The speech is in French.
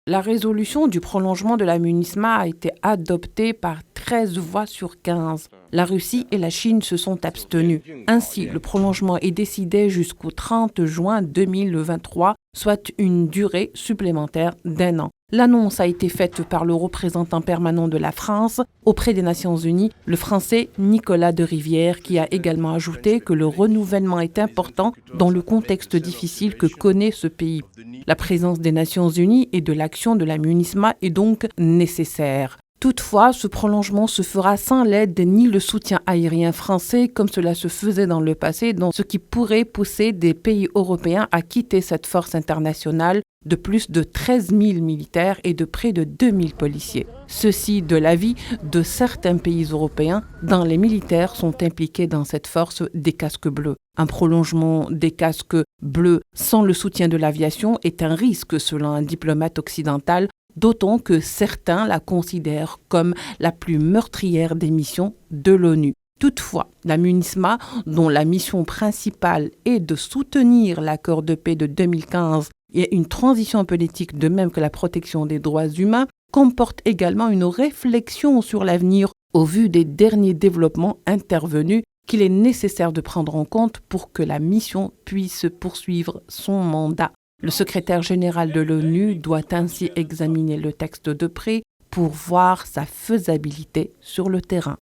La résolution du prolongement de la MINUSMA a été adoptée par 13 voix sur 15. La Russie et la Chine se sont abstenues. Ainsi, le prolongement est décidé jusqu'au 30 juin 2023, soit une durée supplémentaire d'1 an. L'annonce a été faite par le représentant permanent de la France auprès des Nations Unies, le Français Nicolas de Rivière, qui a également ajouté que le renouvellement est important dans le contexte difficile que connaît ce pays. La présence des Nations Unies et de l'action de la MINUSMA est donc nécessaire. Toutefois, ce prolongement se fera sans l'aide ni le soutien aérien français comme cela se faisait dans le passé, ce qui pourrait pousser des pays européens à quitter cette force internationale de plus de 13 000 militaires et de près de 2 000 policiers. Ceci de l'avis de certains pays européens dont les militaires sont impliqués dans cette force des casques bleus. Un prolongement des casques bleus sans le soutien de l'aviation est un risque selon un diplomate occidental, d'autant que certains la considèrent comme la plus meurtrière des missions de l'ONU. Toutefois, la MINUSMA, dont la mission principale est de soutenir l'accord de paix de 2015 et une transition politique de même que la protection des droits humains, comporte également une réflexion sur l'avenir au vu des derniers développements intervenus qu'il est nécessaire de prendre en compte pour que la mission puisse poursuivre son mandat. Le secrétaire général de l'ONU doit ainsi examiner le texte de près pour voir sa faisabilité sur le terrain.